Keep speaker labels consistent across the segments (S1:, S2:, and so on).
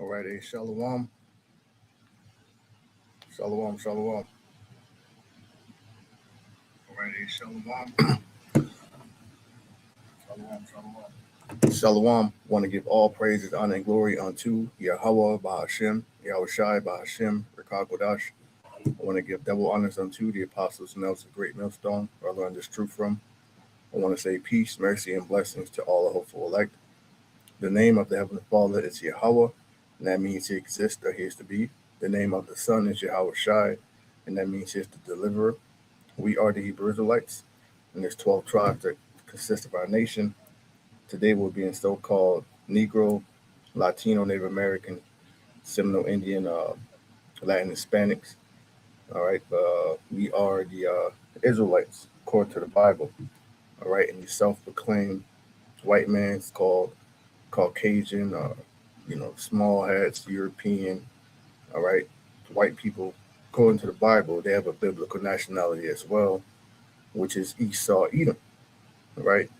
S1: Alrighty, shalom, shalom, shalom. Alrighty, shalom, shalom, shalom. Shalom. Want to give all praises, honor, and glory unto Yahweh Bahashem, Yahweh Shai Bahashem, Rekakwadash. I want to give double honors unto the apostles and elders of Great Millstone, where I learned this truth from. I want to say peace, mercy, and blessings to all the hopeful elect. The name of the Heavenly Father is Yahweh, and that means He exists or He is to be. The name of the Son is Yahweh Shai, and that means He is the deliverer. We are the Hebrew Israelites, and there's 12 tribes that consist of our nation. Today we'll be in so-called Negro, Latino, Native American, Seminole Indian, Latin Hispanics. All right, we are the Israelites according to the Bible. All right, and the self-proclaimed white man's called Caucasian, small hats, European. All right, white people, according to the Bible, they have a biblical nationality as well, which is Esau, Edom. All right,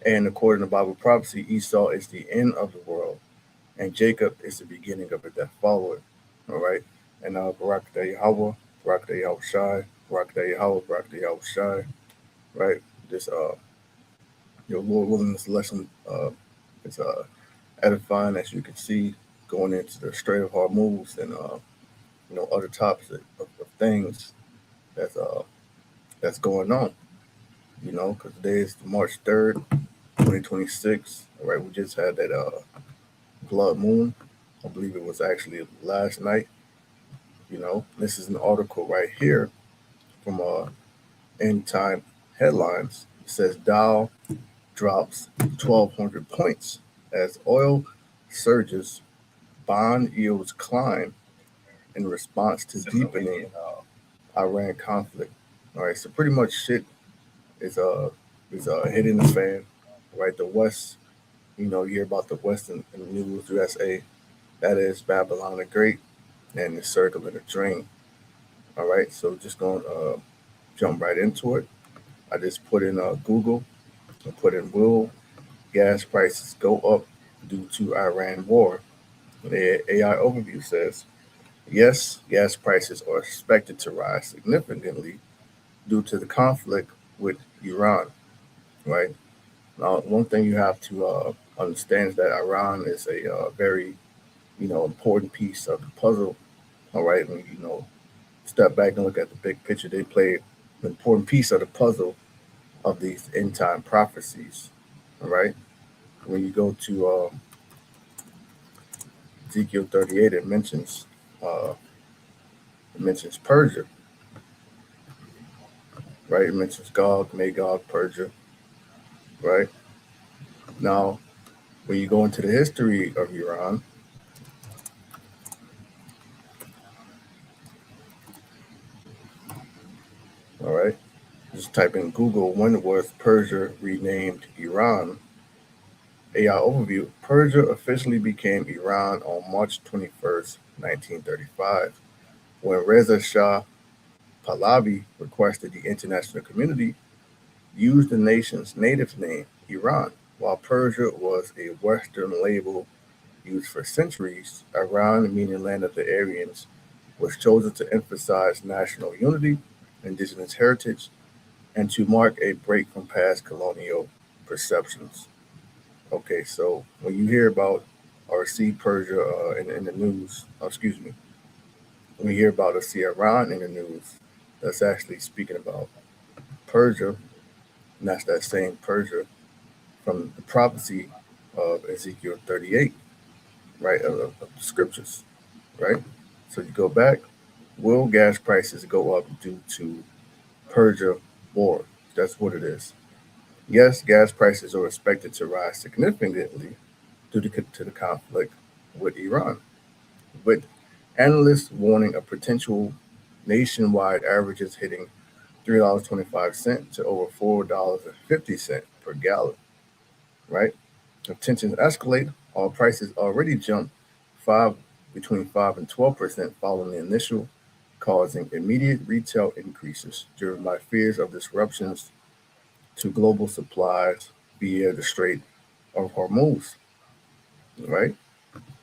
S1: and according to Bible prophecy, Esau is the end of the world, and Jacob is the beginning of it that followed. All right, and now Barak Yahweh, Barak Yahweh Shai, Barak Yahweh, Barak Yahweh Shai. Right, this your Lord willing, this lesson is edifying, as you can see, going into the Strait of Hormuz and other topics of things that's uh that's going on. Because today is March 3rd, 2026. All right, we just had that blood moon. I believe it was actually last night. This is an article right here from End Time Headlines. It says Dow drops 1,200 points as oil surges, bond yields climb in response to deepening Iran conflict. All right, so pretty much shit is hitting the fan. Right, the West. You hear about the West in the news, USA. That is Babylon the Great and the circle of the drain. All right, so just going to jump right into it. I just put in Google and put in will gas prices go up due to Iran war. The AI overview says, yes, gas prices are expected to rise significantly due to the conflict with Iran, right? Now, one thing you have to understand is that Iran is a very, important piece of the puzzle, all right? When step back and look at the big picture, they play an important piece of the puzzle of these end time prophecies, all right? When you go to Ezekiel 38, uh, it mentions Persia, right? It mentions Gog, Magog, Persia, right? Now, when you go into the history of Iran, all right, just type in Google, when was Persia renamed Iran? AI overview. Persia officially became Iran on March 21st, 1935, when Reza Shah Pahlavi requested the international community use the nation's native name, Iran. While Persia was a Western label used for centuries, Iran, meaning land of the Aryans, was chosen to emphasize national unity, indigenous heritage, and to mark a break from past colonial perceptions. Okay, so when you hear about or see Persia in the news, excuse me, when you hear about or see Iran in the news, that's actually speaking about Persia, and that's that same Persia from the prophecy of Ezekiel 38, right, of the scriptures, right? So you go back, will gas prices go up due to Persia war? That's what it is. Yes, gas prices are expected to rise significantly due to the conflict with Iran, with analysts warning of potential nationwide averages hitting $3.25 to over $4.50 per gallon, right? If tensions escalate, oil prices already jumped five between 5 and 12% following the initial, causing immediate retail increases driven by fears of disruptions to global supplies via the Strait of Hormuz, right?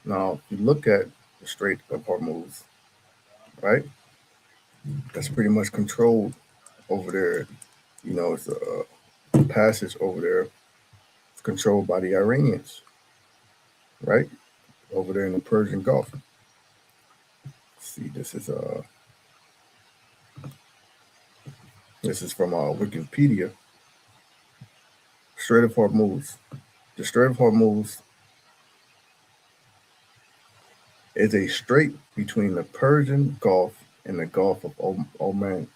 S1: Now, if you look at the Strait of Hormuz, right, that's pretty much controlled over there. It's a passage over there. It's controlled by the Iranians, right, over there in the Persian Gulf. See, this is from Wikipedia. Strait of Hormuz. The Strait of Hormuz is a strait between the Persian Gulf and the Gulf of Oman,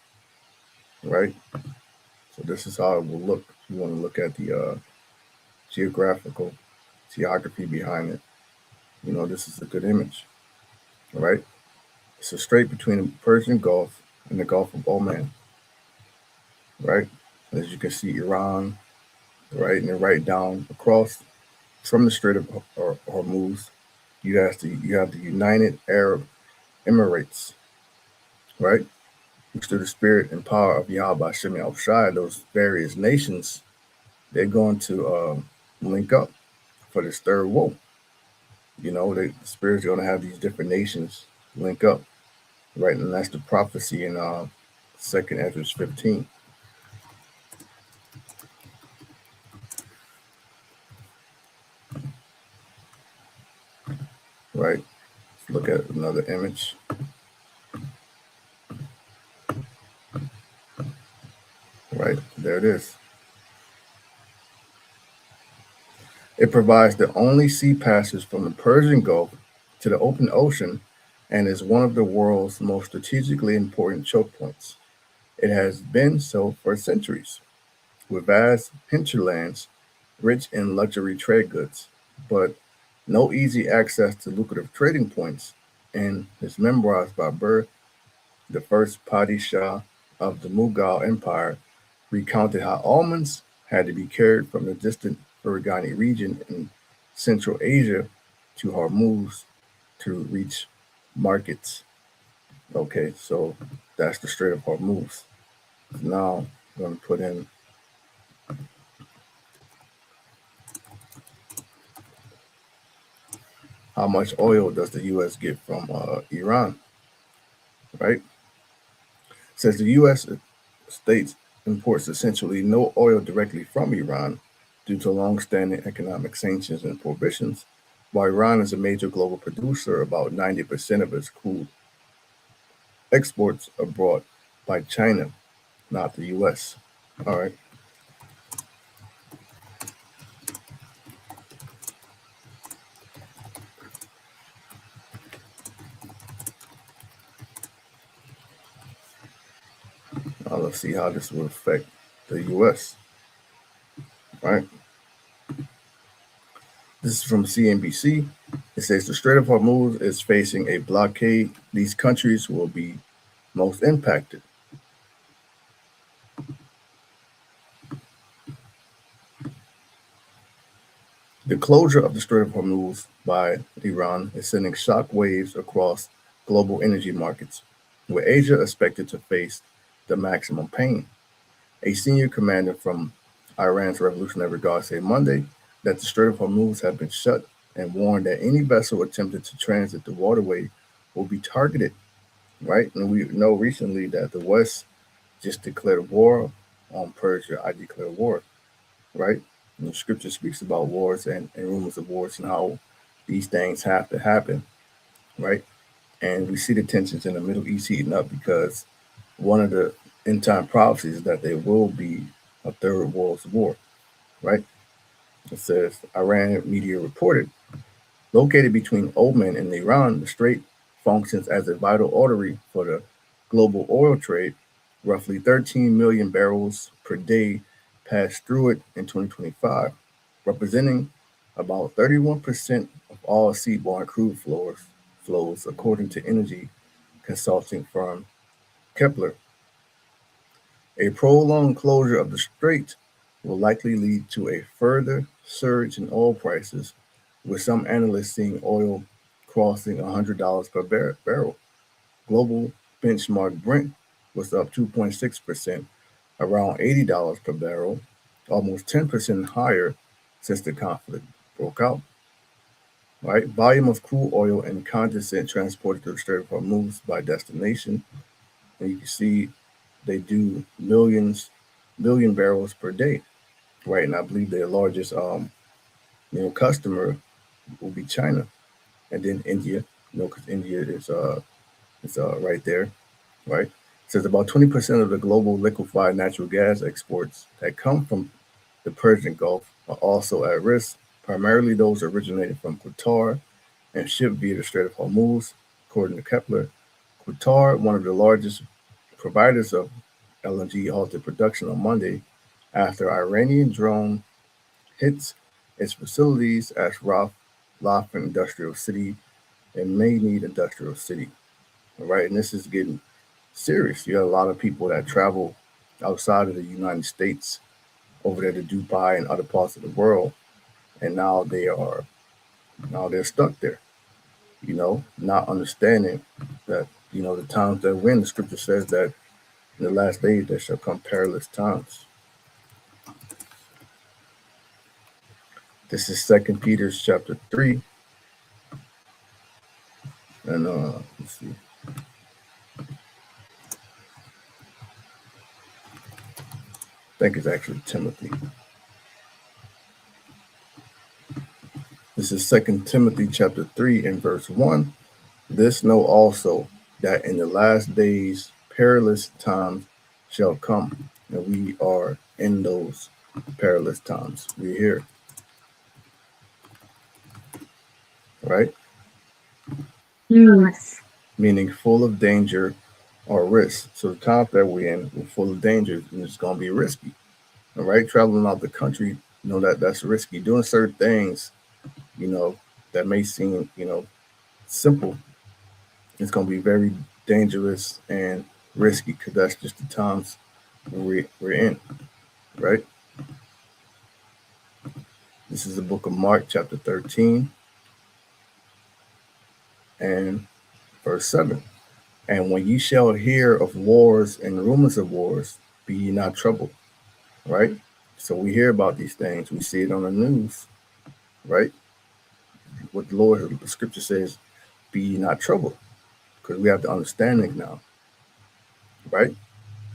S1: right? So this is how it will look. You want to look at the geography behind it. This is a good image, right? It's a strait between the Persian Gulf and the Gulf of Oman, right? As you can see, Iran, right, and then right down across from the Strait of Hormuz, you have the United Arab Emirates, right? Which through the spirit and power of Yahweh Shem Shai, those various nations, they're going to link up for this third woe. The spirit's going to have these different nations link up, right? And that's the prophecy in 2nd Ezra 15. Right? Let's look at another image. Right? There it is. It provides the only sea passage from the Persian Gulf to the open ocean and is one of the world's most strategically important choke points. It has been so for centuries, with vast hinterlands rich in luxury trade goods, but no easy access to lucrative trading points. In his memoirs by Burr, the first Padishah of the Mughal Empire, recounted how almonds had to be carried from the distant Farghani region in Central Asia to Hormuz to reach markets. Okay, so that's the Strait of Hormuz. Now I'm going to put in how much oil does the U.S. get from Iran, right? It says the U.S. states imports essentially no oil directly from Iran due to long-standing economic sanctions and prohibitions. While Iran is a major global producer, about 90% of its crude exports are brought by China, not the U.S. All right. Now let's see how this will affect the U.S. All right. This is from CNBC. It says the Strait of Hormuz is facing a blockade. These countries will be most impacted. The closure of the Strait of Hormuz by Iran is sending shock waves across global energy markets, with Asia expected to face the maximum pain. A senior commander from Iran's Revolutionary Guard said Monday that the Strait of Hormuz had been shut and warned that any vessel attempted to transit the waterway will be targeted, right? And we know recently that the West just declared war on Persia. I declare war, right? And the scripture speaks about wars and rumors of wars and how these things have to happen, right? And we see the tensions in the Middle East heating up because one of the end time prophecies is that there will be a third world war, right? It says Iran media reported, located between Oman and Iran, the strait functions as a vital artery for the global oil trade. Roughly 13 million barrels per day passed through it in 2025, representing about 31% of all seaborne crude flows, according to energy consulting firm Kepler. A prolonged closure of the strait will likely lead to a further surge in oil prices, with some analysts seeing oil crossing $100 per barrel. Global benchmark Brent was up 2.6%, around $80 per barrel, almost 10% higher since the conflict broke out. right? Volume of crude oil and condensate transported to the Strait of Hormuz by destination. And you can see they do million barrels per day, right? And I believe their largest customer will be China, and then India, because India is right there, right? It says about 20% of the global liquefied natural gas exports that come from the Persian Gulf are also at risk, primarily those originating from Qatar and shipped via the Strait of Hormuz, according to Kepler. Qatar, one of the largest providers of LNG, halted production on Monday after Iranian drone hits its facilities at Rafah Industrial City and Mayneed Industrial City. All right, and this is getting serious. You have a lot of people that travel outside of the United States over there to Dubai and other parts of the world, and now they're stuck there. Not understanding that the times that we're in. The scripture says that in the last days there shall come perilous times. This is Second Peter chapter 3, and let's see. I think it's actually Timothy. This is Second Timothy chapter 3 and verse 1. This know also that in the last days perilous times shall come, and we are in those perilous times. We're here, right?
S2: Yes.
S1: Meaning full of danger or risk. So the times that we're in, we're full of danger, and it's going to be risky. All right, traveling out the country, that's risky. Doing certain things, you know, that may seem, simple. It's going to be very dangerous and risky because that's just the times we're in, right? This is the book of Mark, chapter 13, and verse 7. And when ye shall hear of wars and rumors of wars, be ye not troubled, right? So we hear about these things, we see it on the news, right? What the scripture says, be ye not troubled, because we have the understanding now, right?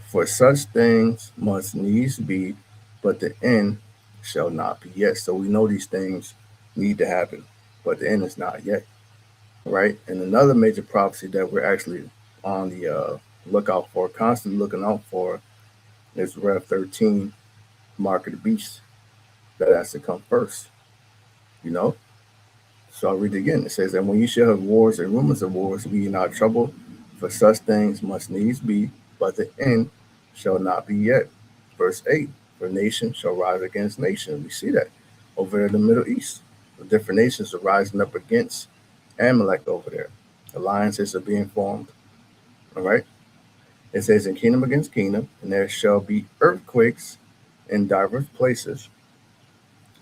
S1: For such things must needs be, but the end shall not be yet. So we know these things need to happen, but the end is not yet, right? And another major prophecy that we're actually on the lookout for, constantly looking out for, is Rev 13, Mark of the Beast, that has to come first, you know? So I'll read it again. It says, and when you shall have wars and rumors of wars, be ye not troubled, for such things must needs be, but the end shall not be yet. Verse 8, for nation shall rise against nation. We see that over in the Middle East. The different nations are rising up against Amalek over there. Alliances are being formed. All right. It says, in kingdom against kingdom, and there shall be earthquakes in diverse places,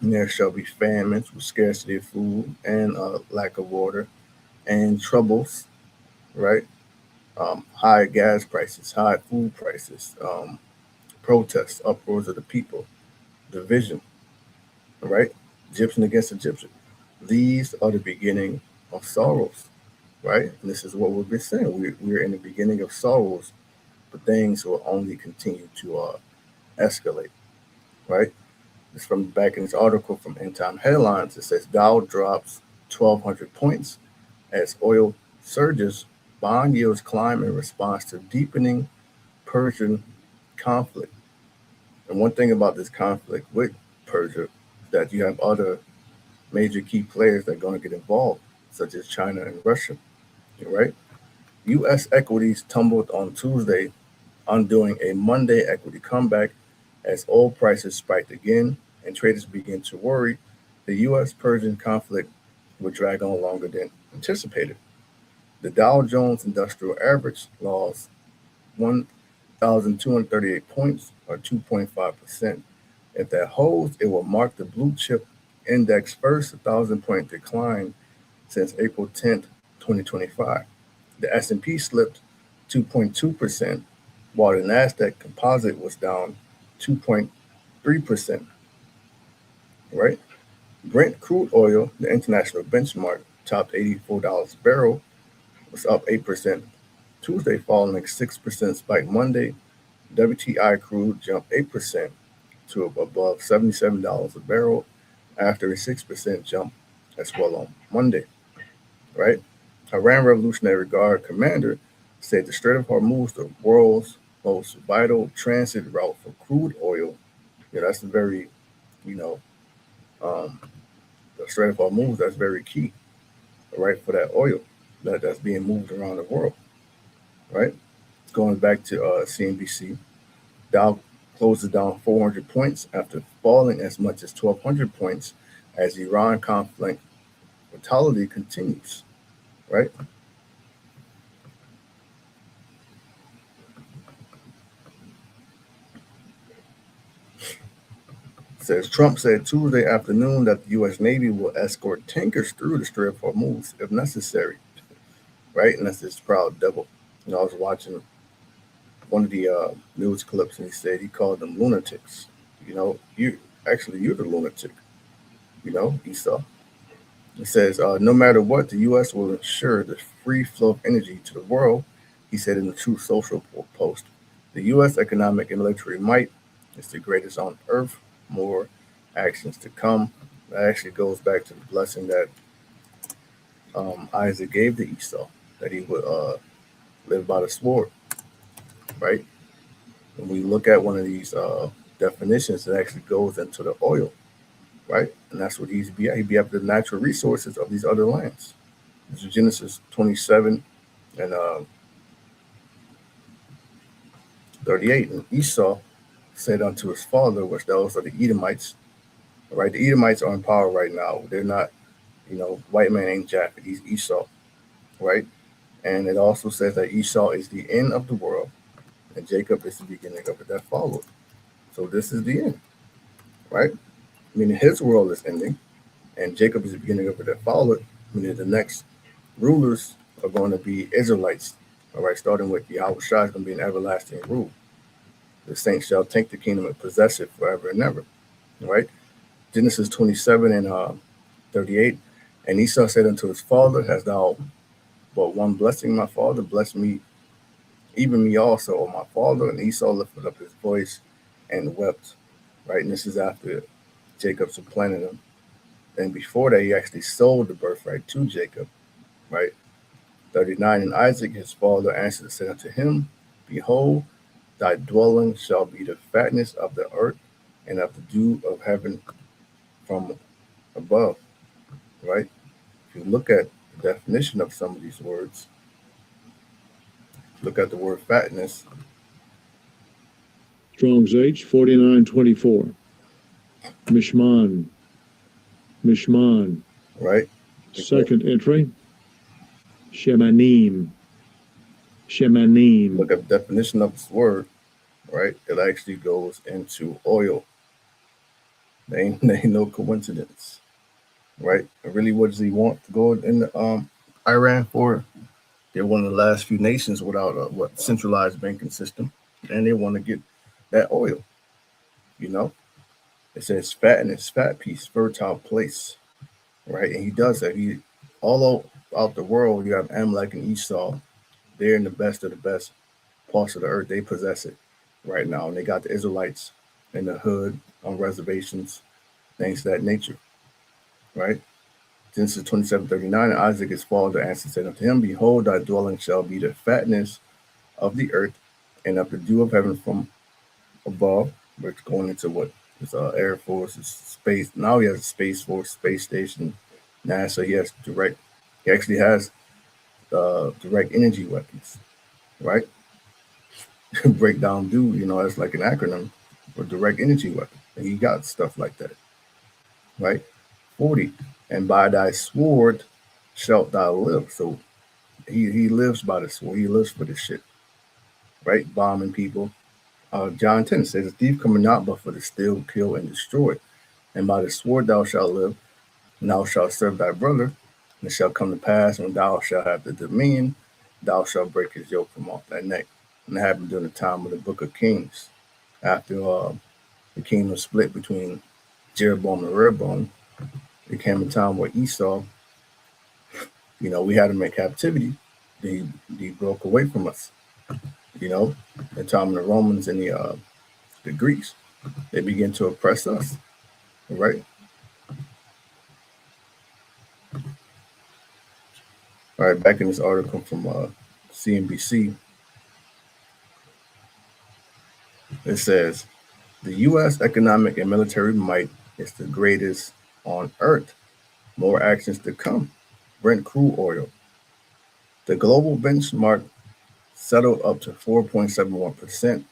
S1: and there shall be famines with scarcity of food and lack of water and troubles, right? High gas prices, high food prices, protests, uproars of the people, division, right? Egyptian against Egyptian. These are the beginning of sorrows, right? And this is what we've been saying. We're in the beginning of sorrows, but things will only continue to escalate, right? It's from back in this article from End Time Headlines. It says Dow drops 1,200 points as oil surges, bond yields climb in response to deepening Persian conflict. And one thing about this conflict with Persia is that you have other major key players that are going to get involved, such as China and Russia, right? U.S. equities tumbled on Tuesday, undoing a Monday equity comeback as oil prices spiked again and traders began to worry the U.S. Persian conflict would drag on longer than anticipated. The Dow Jones Industrial Average lost 1,238 points, or 2.5%. If that holds, it will mark the blue chip index first 1,000-point decline since April 10th, 2025. The S&P slipped 2.2%, while the Nasdaq Composite was down 2.3%. Right? Brent crude oil, the international benchmark, topped $84 a barrel, was up 8% Tuesday, following a 6% spike Monday. WTI crude jumped 8% to above $77 a barrel after a 6% jump as well on Monday, right? Iran Revolutionary Guard commander said the Strait of Hormuz, the world's most vital transit route for crude oil, yeah, that's a very, you know, um, the Strait of Hormuz, that's very key, right, for that oil that's being moved around the world, right? Going back to CNBC, Dow closes down 400 points after falling as much as 1,200 points as Iran conflict brutality continues, right? Says Trump said Tuesday afternoon that the U.S. Navy will escort tankers through the Strait of Hormuz if necessary, right? And that's this proud devil. I was watching one of the news clips, and he said he called them lunatics. You're the lunatic. Esau. He says, no matter what, the U.S. will ensure the free flow of energy to the world, he said in the Truth Social post. The U.S. economic and military might is the greatest on earth. More actions to come. That actually goes back to the blessing that Isaac gave to Esau, that he would live by the sword, right? When we look at one of these definitions, it actually goes into the oil, right? And that's what he'd be at. He'd be after the natural resources of these other lands. This is Genesis 27 and 38. And Esau said unto his father, which those are the Edomites, right? The Edomites are in power right now. They're not, white man ain't Japheth, he's Esau, right? And it also says that Esau is the end of the world, and Jacob is the beginning of it that followed. So this is the end, right? Meaning his world is ending, and Jacob is the beginning of it that followed, meaning the next rulers are going to be Israelites, all right, starting with Yahweh Shai is going to be an everlasting rule. The saints shall take the kingdom and possess it forever and ever, right? Genesis 27 and 38. And Esau said unto his father, hast thou but one blessing, my father? Bless me, even me also, O my father. And Esau lifted up his voice and wept, right? And this is after Jacob supplanted him. And before that, he actually sold the birthright to Jacob, right? 39. And Isaac, his father, answered and said unto him, behold, thy dwelling shall be the fatness of the earth and of the dew of heaven from above, right? If you look at the definition of some of these words, look at the word fatness.
S2: Strong's H 4924. Mishman.
S1: Right.
S2: Second entry. Shemanim.
S1: Look at the definition of this word, right? It actually goes into oil. There ain't no coincidence, right? And really, what does he want to go in Iran for? They're one of the last few nations without a centralized banking system, and they want to get that oil. It says fat piece, fertile place, right? And he does that. He all out the world, you have Amalek and Esau. They're in the best of the best parts of the earth. They possess it right now, and they got the Israelites in the hood on reservations, things of that nature, right? Genesis 27:39. And Isaac his father answered said unto him, behold, thy dwelling shall be the fatness of the earth and of the dew of heaven from above. We're going into what his Air Force, his space. Now he has a Space Force, space station, NASA. He actually has direct energy weapons, right? Breakdown do, that's like an acronym for direct energy weapon. And he got stuff like that, right? 40. And by thy sword shalt thou live. So he lives by the sword. He lives for this shit, right? Bombing people. John 10 says, a thief coming not but for to steal, kill, and destroy. And by the sword thou shalt live, and thou shalt serve thy brother. And it shall come to pass when thou shalt have the dominion, thou shalt break his yoke from off thy neck. And that happened during the time of the book of Kings, after the kingdom split between Jeroboam and Rehoboam. it came a time where Esau, we had him in captivity. He broke away from us. The time of the Romans and the Greeks, they began to oppress us, right? All right, back in this article from CNBC, it says the U.S. economic and military might is the greatest on earth. More actions to come. Brent crude oil. The global benchmark settled up to 4.71%.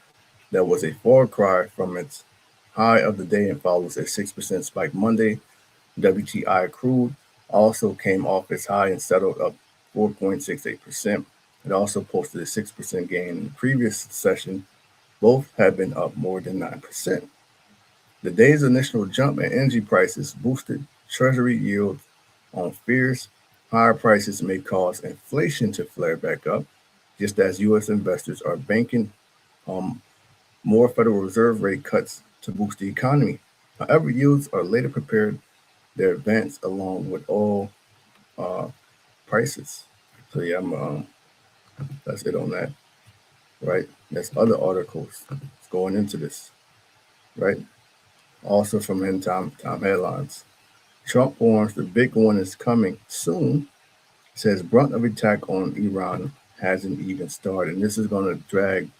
S1: That was a far cry from its high of the day and follows a 6% spike Monday. WTI crude also came off its high and settled up 4.68%. It also posted a 6% gain in the previous session. Both have been up more than 9%. The day's initial jump in energy prices boosted Treasury yields on fears higher prices may cause inflation to flare back up, just as U.S. investors are banking on more Federal Reserve rate cuts to boost the economy. However, yields are later prepared their advance along with oil prices. So yeah, that's it on that, right? There's other articles going into this, right? Also from End Time Headlines. Trump warns the big one is coming soon. Says brunt of attack on Iran hasn't even started. And this is going to drag.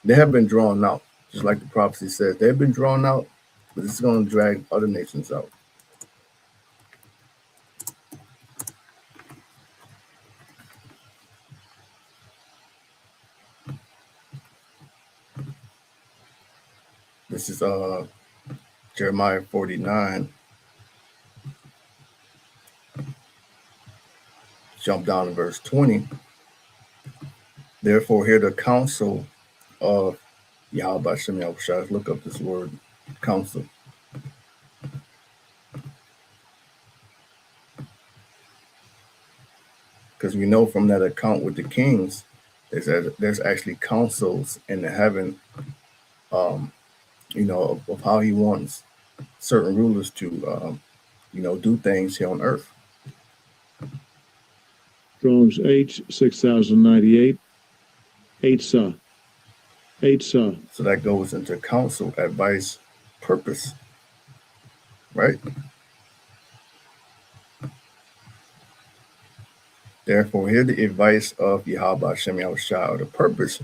S1: They have been drawn out, just like the prophecy says. They've been drawn out, but this is going to drag other nations out. This is Jeremiah 49. Jump down to verse 20. Therefore, hear the counsel of Yahweh Hashem Yahushua. Look up this word, counsel. Because we know from that account with the kings, there's actually counsels in the heaven, of how he wants certain rulers to, do things here on earth.
S2: Strong's H 6098. Eitzah.
S1: So that goes into counsel, advice, purpose, right? Therefore, hear the advice of Yahweh Hashem Yahushua, or the purpose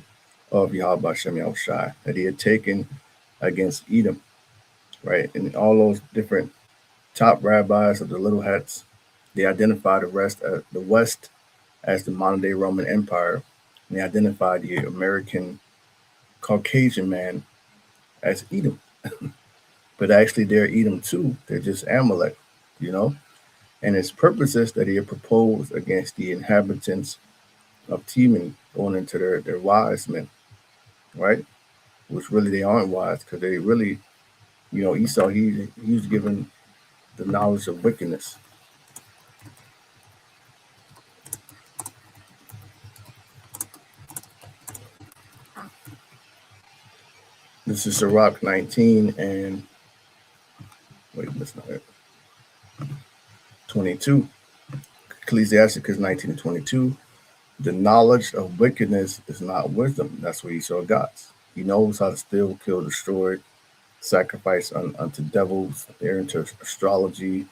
S1: of Yahweh Hashem Yahushua that he had taken against Edom, right? And all those different top rabbis of the little hats, they identify the West as the modern-day Roman Empire, and they identify the American Caucasian man as Edom. But actually, they're Edom too. They're just Amalek, And his purposes that he had proposed against the inhabitants of Teman, going into their wise men, right? Which really they aren't wise, because they really, Esau, he was given the knowledge of wickedness. This is Sirach 19 and wait, that's not it. 22. Ecclesiasticus 19 and 22. The knowledge of wickedness is not wisdom. That's what Esau got. He knows how to steal, kill, destroy, sacrifice unto devils. They're into astrology,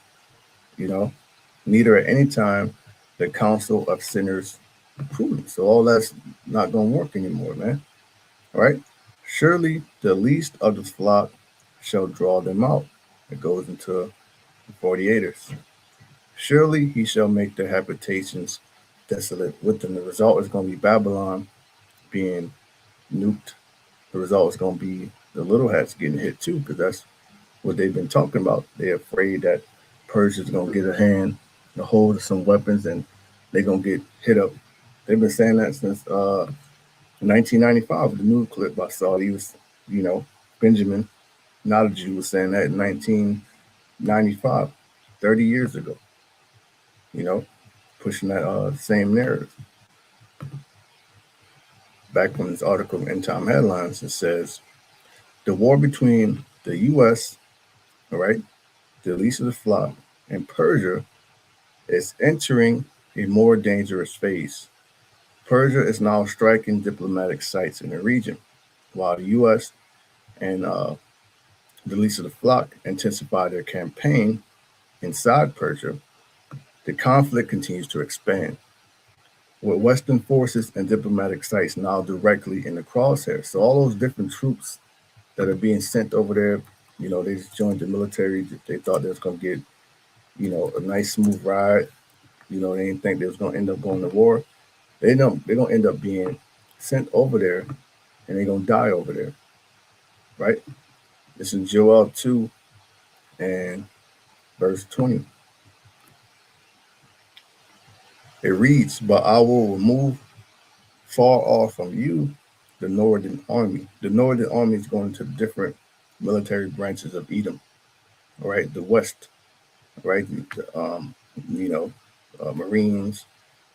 S1: Neither at any time the counsel of sinners prudent. So all that's not going to work anymore, man. All right? Surely the least of the flock shall draw them out. It goes into the 48ers. Surely he shall make their habitations desolate with them. The result is going to be Babylon being nuked. The result is going to be the little hats getting hit too, because that's what they've been talking about. They're afraid that Persia's going to get a hold of some weapons and they're going to get hit up. They've been saying that since 1995. The news clip I saw, he was, Benjamin, not a Jew, was saying that in 1995, 30 years ago, pushing that same narrative. Back from this article in End Time Headlines, it says, the war between the U.S., all right, the least of the flock, and Persia is entering a more dangerous phase. Persia is now striking diplomatic sites in the region, while the U.S. and the least of the flock intensify their campaign inside Persia. The conflict continues to expand, with Western forces and diplomatic sites now directly in the crosshairs. So all those different troops that are being sent over there, they just joined the military. They thought they was going to get, a nice smooth ride. They didn't think they was going to end up going to war. They know they're going to end up being sent over there, and they're going to die over there, right? This is Joel 2 and verse 20. It reads, "But I will remove far off from you the northern army." The northern army is going to the different military branches of Edom, all right? The west, right? Marines,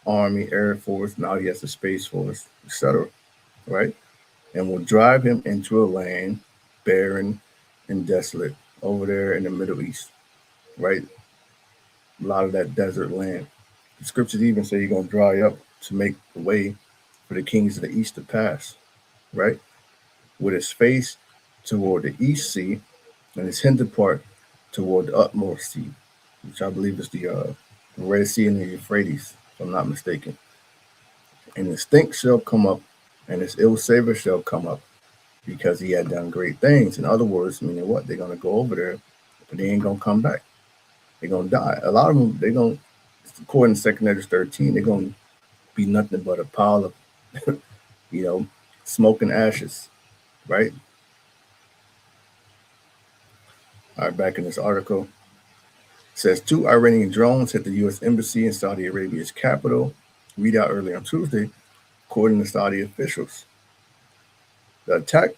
S1: Army, Air Force. Now he has the Space Force, etc., right? And will drive him into a land barren and desolate over there in the Middle East, right? A lot of that desert land. The scriptures even say you're going to dry up to make the way for the kings of the east to pass, right? With his face toward the east sea and his hinder part toward the utmost sea, which I believe is the Red Sea and the Euphrates, if I'm not mistaken. And his stink shall come up, and his ill savor shall come up, because he had done great things. In other words, meaning what? They're going to go over there, but they ain't going to come back. They're going to die. A lot of them, they're going to, according to 2 Esdras 13, they're going to be nothing but a pile of, smoke and ashes, right? All right, back in this article. It says 2 Iranian drones hit the U.S. Embassy in Saudi Arabia's capital. Read out early on Tuesday, according to Saudi officials. The attack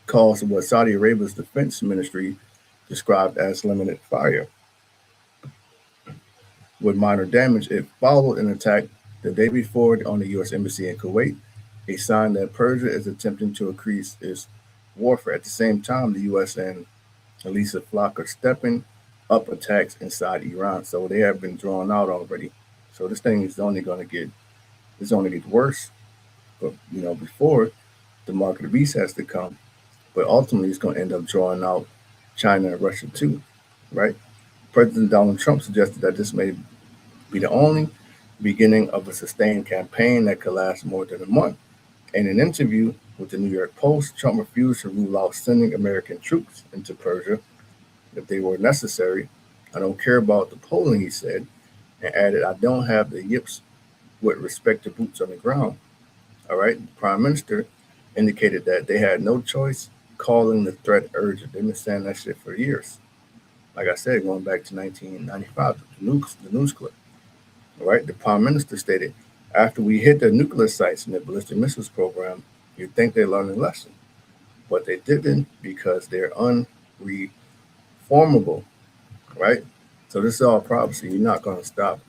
S1: caused what Saudi Arabia's defense ministry described as limited fire. With minor damage, it followed an attack the day before on the U.S. Embassy in Kuwait, a sign that Persia is attempting to increase its warfare. At the same time, the U.S. and Elisa Flock are stepping up attacks inside Iran. So they have been drawn out already. So this thing is only going to get worse. But, before the mark of the beast has to come. But ultimately, it's going to end up drawing out China and Russia too, right? President Donald Trump suggested that this may be the only beginning of a sustained campaign that could last more than a month. In an interview with the New York Post, Trump refused to rule out sending American troops into Persia if they were necessary. "I don't care about the polling," he said, and added, "I don't have the yips with respect to boots on the ground." All right. The Prime Minister indicated that they had no choice, calling the threat urgent. They've been saying that shit for years. Like I said, going back to 1995, the news clip. All right. The Prime Minister stated, "After we hit the nuclear sites in the ballistic missiles program, you'd think they learned a lesson. But they didn't, because they're unreformable." Right? So this is all prophecy. You're not going to stop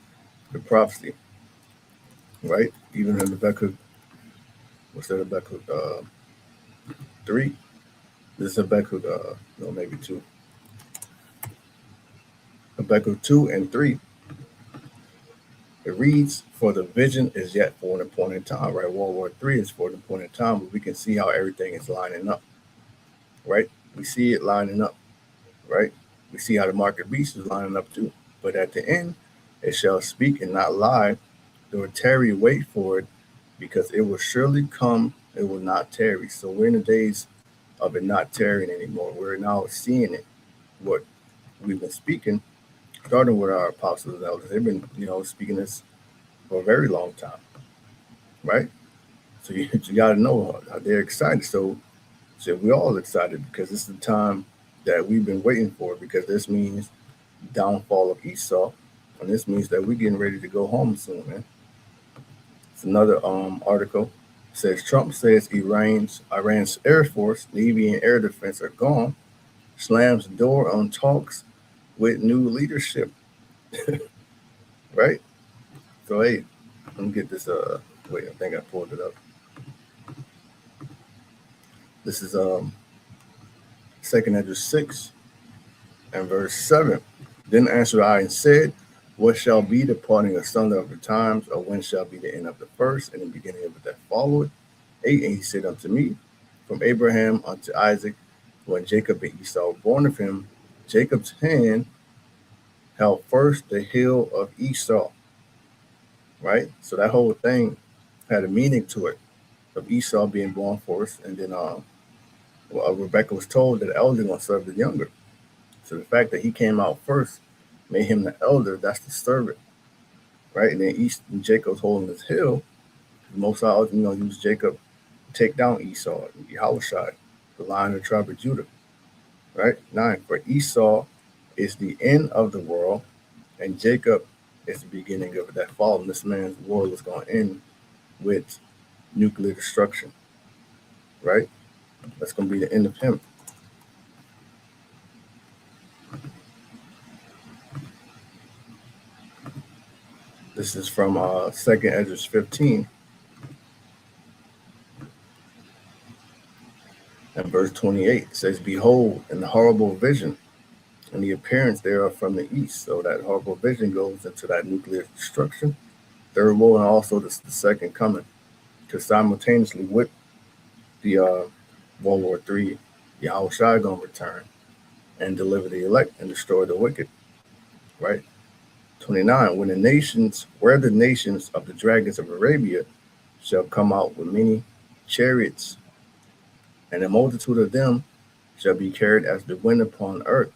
S1: the prophecy. Right? Even in Habakkuk, what's that, Habakkuk 3? This is Habakkuk, maybe 2. Habakkuk 2 and 3. It reads, "For the vision is yet for an appointed time," right? World War III is for an appointed time, but we can see how everything is lining up, right? We see it lining up, right? We see how the market beast is lining up too. But at the end, it shall speak and not lie, nor tarry, wait for it, because it will surely come, it will not tarry. So we're in the days of it not tarrying anymore. We're now seeing it, what we've been speaking, starting with our apostles and elders. They've been, speaking this for a very long time, right? So you got to know how they're excited. So we're all excited, because this is the time that we've been waiting for, because this means downfall of Esau, and this means that we're getting ready to go home soon, man. It's another article. It says Trump says Iran's Air Force, Navy, and air defense are gone. Slams door on talks with new leadership. Right? So hey, let me get this. Wait, I think I pulled it up. This is 2 Esdras 6 and verse 7. Then answered I and said, what shall be the parting asunder of the times, or when shall be the end of the first, and the beginning of it that followeth? 8, and he said unto me, from Abraham unto Isaac, when Jacob and Esau were born of him, Jacob's hand held first the heel of Esau, right? So that whole thing had a meaning to it, of Esau being born first, and then Rebecca was told that the elder gonna serve the younger. So the fact that he came out first made him the elder. That's the servant, right? And then Jacob's holding his heel. Most odds, use Jacob to take down Esau, Yahushua, the Lion of the tribe of Judah, right? 9. For Esau is the end of the world, and Jacob is the beginning of it that fall. And this man's world is going to end with nuclear destruction, right? That's going to be the end of him. This is from 2nd Ezra 15 and verse 28. It says, behold, in the horrible vision, and the appearance thereof from the east. So that horrible vision goes into that nuclear destruction, third woe, and also the second coming. Because simultaneously with the World War III, Yahushua going to return and deliver the elect and destroy the wicked, right? 29, where the nations of the dragons of Arabia shall come out with many chariots, and a multitude of them shall be carried as the wind upon earth,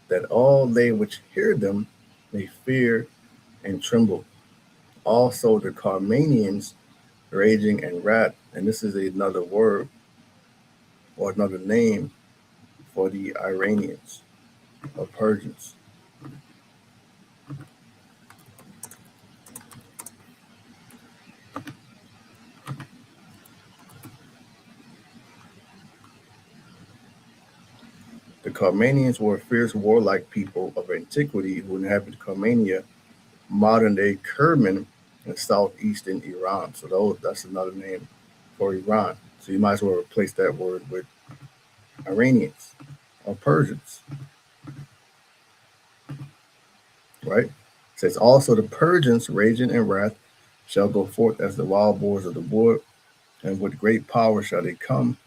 S1: that all they which hear them may fear and tremble. Also the Carmanians raging and wrath, and this is another word or another name for the Iranians or Persians. The Carmanians were a fierce warlike people of antiquity who inhabited Carmania, modern-day Kerman, in southeastern Iran. So that's another name for Iran. So you might as well replace that word with Iranians or Persians, right? It says also the Persians raging in wrath shall go forth as the wild boars of the wood, and with great power shall they come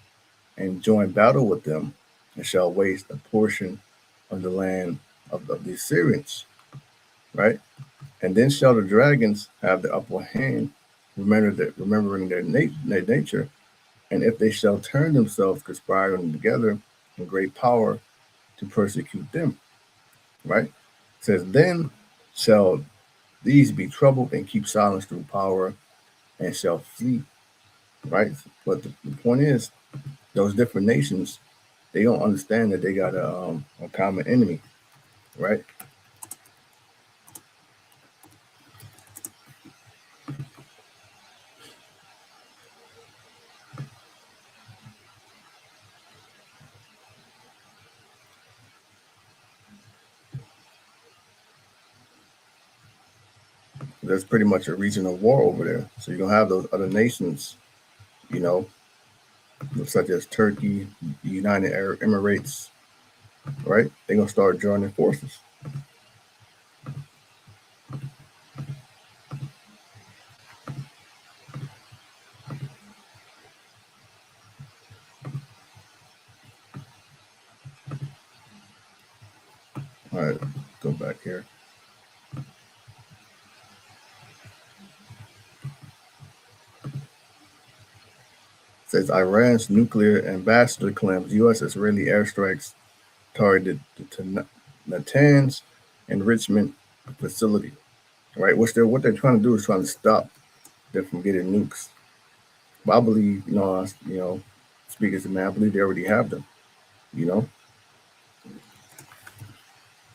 S1: and join battle with them, and shall waste a portion of the land of the Assyrians, right? And then shall the dragons have the upper hand, remembering their nature, and if they shall turn themselves, conspiring together in great power to persecute them, right? It says, then shall these be troubled and keep silence through power, and shall flee, right? But the point is, those different nations, they don't understand that they got a common enemy, right? There's pretty much a regional war over there. So you're gonna have those other nations, you know, such as Turkey, the United Arab Emirates, right? They're gonna start joining forces. All right, go back here. It says Iran's nuclear ambassador claims U.S. Israeli airstrikes targeted the Natanz enrichment facility, right? What they're trying to do is trying to stop them from getting nukes. But I believe, speak as a man, I believe they already have them. You know,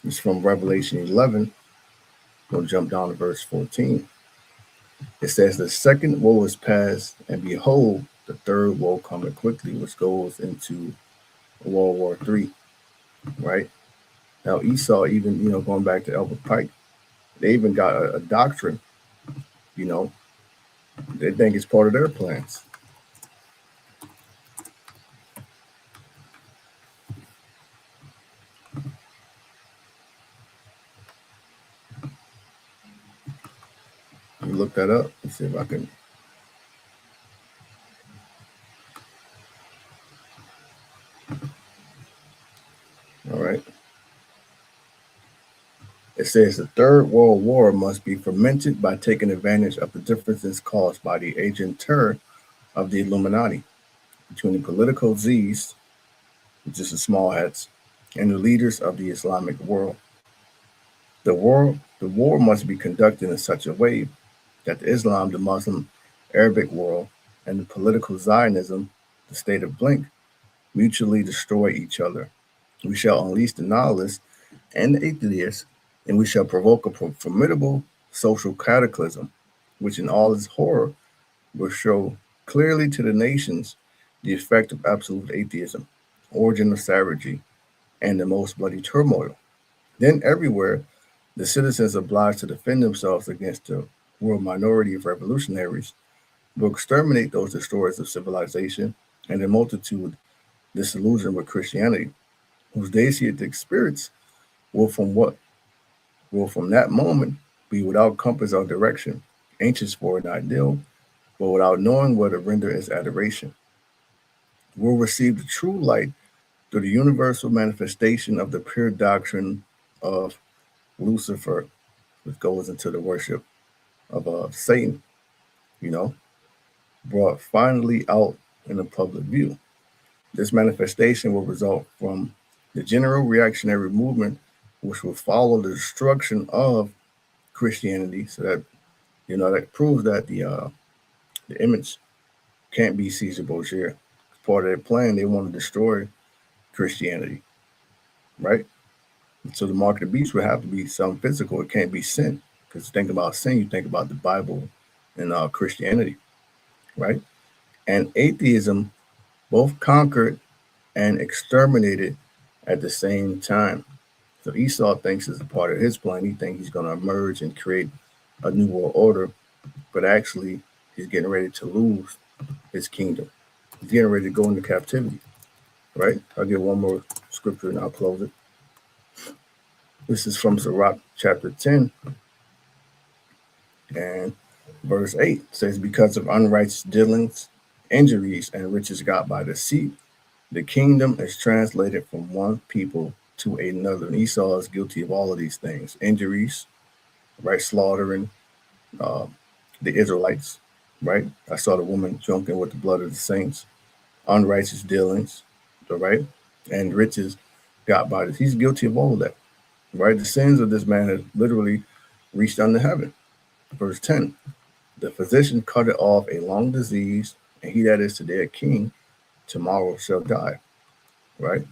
S1: it's from Revelation 11. We'll jump down to verse 14. It says, the second woe is past, and behold, the third woe coming quickly, which goes into World War III, right? Now, Esau, even, going back to Albert Pike, they even got a doctrine, they think it's part of their plans. look that up. Let's see if I can. All right. It says the Third World War must be fomented by taking advantage of the differences caused by the agent terror of the Illuminati between the political Z's, which is the small hats, and the leaders of the Islamic world. The war must be conducted in such a way that the Islam, the Muslim, Arabic world, and the political Zionism, the state of Blink, mutually destroy each other. We shall unleash the nihilists and the atheists, and we shall provoke a formidable social cataclysm, which in all its horror will show clearly to the nations the effect of absolute atheism, origin of savagery, and the most bloody turmoil. Then everywhere, the citizens obliged to defend themselves against the world minority of revolutionaries will exterminate those destroyers of civilization and the multitude disillusioned with Christianity, whose Deistic spirits will from that moment be without compass or direction, anxious for an ideal, but without knowing where to render its adoration, will receive the true light through the universal manifestation of the pure doctrine of Lucifer, which goes into the worship of Satan, you know, brought finally out in the public view. This manifestation will result from the general reactionary movement, which will follow the destruction of Christianity. So that that proves that the image can't be Caesar Borgia. Part of their plan, they want to destroy Christianity, right? So the mark of the beast would have to be something physical. It can't be sin, because think about sin, you think about the Bible and Christianity, right? And atheism both conquered and exterminated at the same time. So Esau thinks it's a part of his plan. He thinks he's going to emerge and create a new world order, but actually he's getting ready to lose his kingdom. He's getting ready to go into captivity, right? I'll give one more scripture and I'll close it. This is from Sirach chapter 10 and verse 8. It says, because of unrighteous dealings, injuries, and riches got by deceit, the kingdom is translated from one people to another. And Esau is guilty of all of these things. Injuries, right? Slaughtering the Israelites, right? I saw the woman drunken with the blood of the saints. Unrighteous dealings, all right? And riches got by this. He's guilty of all of that, right? The sins of this man have literally reached unto heaven. Verse 10, the physician cutteth off a long disease, and he that is today a king, tomorrow shall die, right?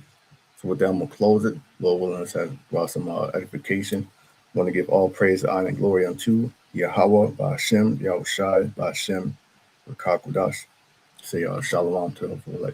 S1: So with that, I'm going to close it. Lord willing, us has brought some edification. I want to give all praise, honor, and glory unto Yahweh, Ba'ashem, Yahushai, Ba'ashem, Rakakudash. Say shalom to the full.